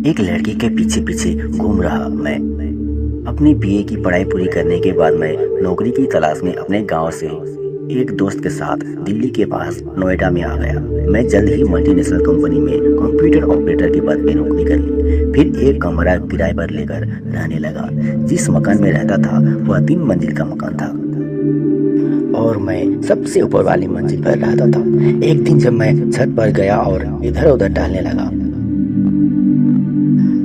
एक लड़की के पीछे पीछे घूम रहा मैं। अपनी बीए की पढ़ाई पूरी करने के बाद मैं नौकरी की तलाश में अपने गांव से एक दोस्त के साथ दिल्ली के पास नोएडा में आ गया। मैं जल्द ही मल्टीनेशनल कंपनी में कंप्यूटर ऑपरेटर के पद पे नौकरी कर ली। फिर एक कमरा किराए पर लेकर रहने लगा। जिस मकान में रहता था वह 3 मंजिल का मकान था और मैं सबसे ऊपर वाली मंजिल पर रहता था। एक दिन जब मैं छत पर गया और इधर उधर टहलने लगा,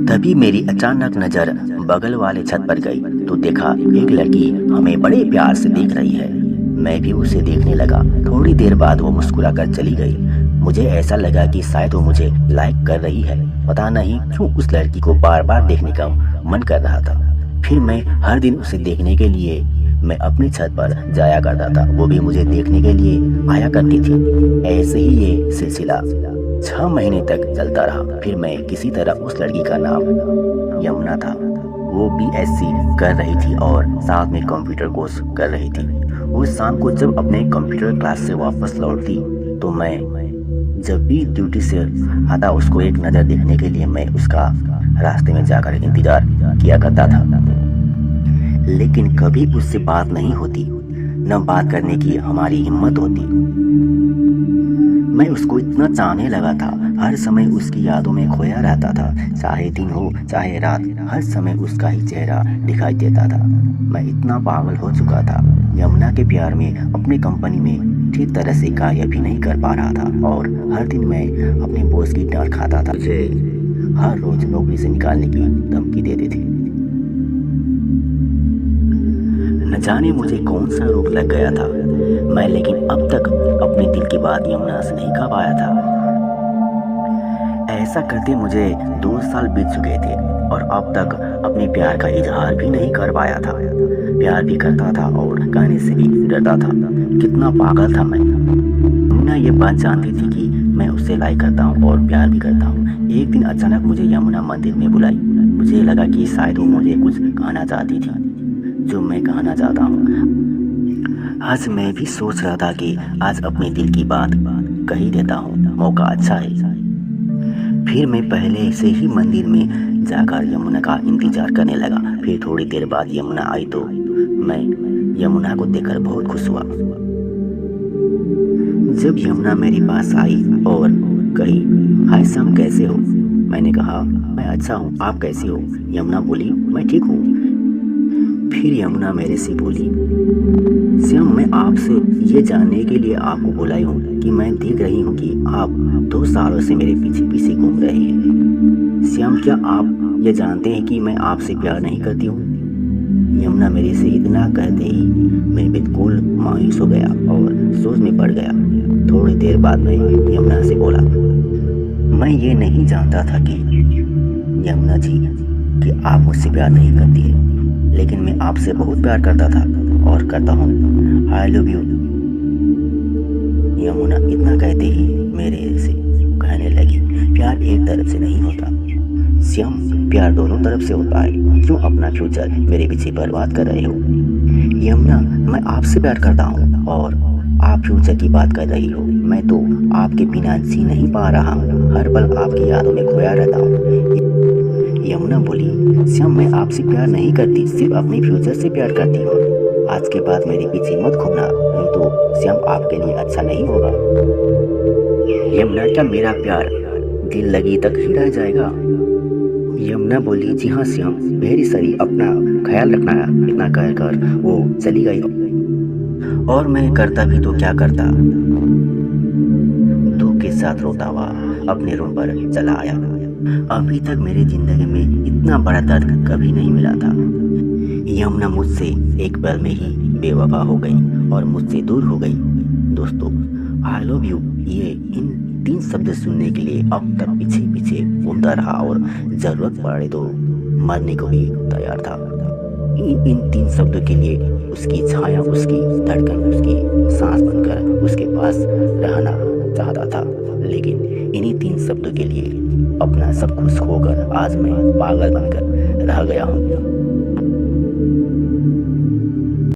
तभी मेरी अचानक नजर बगल वाले छत पर गई तो देखा एक लड़की हमें बड़े प्यार से देख रही है। मैं भी उसे देखने लगा। थोड़ी देर बाद वो मुस्कुराकर चली गई। मुझे ऐसा लगा कि शायद वो मुझे लाइक कर रही है। पता नहीं क्यों उस लड़की को बार बार देखने का मन कर रहा था। फिर मैं हर दिन उसे देखने के लिए मैं अपनी छत पर जाया करता था। वो भी मुझे देखने के लिए आया करती थी। ऐसे ही ये सिलसिला 6 महीने तक चलता रहा। फिर मैं किसी तरह उस लड़की का नाम यमुना था। वो बीएससी कर रही थी और साथ में कंप्यूटर कोर्स कर रही थी। वो शाम को जब अपने कंप्यूटर क्लास से वापस लौटती तो मैं जब भी ड्यूटी से आता उसको एक नज़र देखने के लिए मैं उसका रास्ते में जाकर इंतजार किया करता था। लेकिन कभी उससे बात नहीं होती, न बात करने की हमारी हिम्मत होती। मैं उसको इतना चाहने लगा था। हर समय उसकी यादों में खोया रहता था। चाहे दिन हो चाहे रात, हर समय उसका ही चेहरा दिखाई देता था। मैं इतना पागल हो चुका था। यमुना के प्यार में अपनी कंपनी में ठीक तरह से कार्य भी नहीं कर पा रहा था और हर दिन मैं अपने बॉस की डांट खाता था। मुझे हर रोज नौकरी से निकालने की धमकी देते थे। न जाने मुझे कौन सा रोग लग गया था मैं, लेकिन अब तक अपने दिल की बात यमुना से नहीं कह पाया था। ऐसा करते मुझे 2 साल बीत चुके थे और अब तक अपने प्यार का इजहार भी नहीं कर पाया था। प्यार भी करता था और कहने से भी डरता था। कितना पागल था मैं। यमुना ये बात जानती थी कि मैं उससे लाइक करता हूँ और प्यार भी करता हूँ। एक दिन अचानक मुझे यमुना मंदिर में बुलाई। मुझे लगा कि शायद वो मुझे कुछ कहना चाहती थी जो मैं कहना चाहता हूँ। आज मैं भी सोच रहा था कि आज अपने दिल की बात कह ही देता हूँ, मौका अच्छा है। फिर मैं पहले से ही मंदिर में जाकर यमुना का इंतजार करने लगा। फिर थोड़ी देर बाद यमुना आई तो मैं यमुना को देखकर बहुत खुश हुआ। जब यमुना मेरे पास आई और कही, हाय श्याम कैसे हो? मैंने कहा मैं अच्छा हूँ, आप कैसे हो? यमुना बोली मैं ठीक हूँ। फिर यमुना मेरे से बोली, श्याम मैं आपसे ये जानने के लिए आपको बुलाई हूँ कि मैं देख रही हूँ कि आप 2 सालों से मेरे पीछे पीछे घूम रहे हैं। श्याम क्या आप ये जानते हैं कि मैं आपसे प्यार नहीं करती हूँ? यमुना मेरे से इतना कहते ही मैं बिल्कुल मायूस हो गया और सोच में पड़ गया। थोड़ी देर बाद मैं यमुना से बोला, मैं ये नहीं जानता था कि यमुना जी कि आप मुझसे प्यार नहीं करती है, लेकिन मैं आपसे बहुत प्यार करता था और करता हूँ। I love you. यमुना इतना कहते ही मेरे से कहने लगी, प्यार एक तरफ से नहीं होता श्याम, प्यार दोनों तरफ से होता है। क्यों अपना फ्यूचर मेरे पीछे बर्बाद कर रहे हो? यमुना मैं आपसे प्यार करता हूँ और आप फ्यूचर की बात कर रही हो। मैं तो आपके बिना जी नहीं पा रहा हूँ। हर पल आपकी यादों में खोया रहता हूँ। यमुना बोली, श्याम मैं आपसे प्यार नहीं करती, सिर्फ अपने फ्यूचर से प्यार करती हूँ। आज के बाद मेरे पीछे मत घूमना, नहीं तो श्याम आपके लिए अच्छा नहीं होगा। यमुना क्या मेरा प्यार दिल लगी तक ही रह जाएगा? यमुना बोली, जी हाँ श्याम, वेरी सॉरी, अपना ख्याल रखना। इतना कहकर वो चली गई और मैं करता भी तो क्या करता, दुख के साथ रोता हुआ अपने रूम पर चला आया। अभी तक मेरी जिंदगी में इतना बड़ा दर्द कभी नहीं मिला था। यमुना मुझसे एक पल में ही बेवफा हो गई और मुझसे दूर हो गई। दोस्तों, आई लव यू ये इन 3 शब्द सुनने के लिए अब तक पीछे पीछे घूमता रहा और जरूरत पड़े तो मरने को भी तैयार था। इन 3 शब्दों के लिए उसकी छाया, उसकी धड़कन, उसकी सांस बनकर उसके पास रहना चाहता था। लेकिन इन्हीं 3 शब्दों के लिए अपना सब कुछ खोकर आज मैं पागल बनकर रह गया हूँ।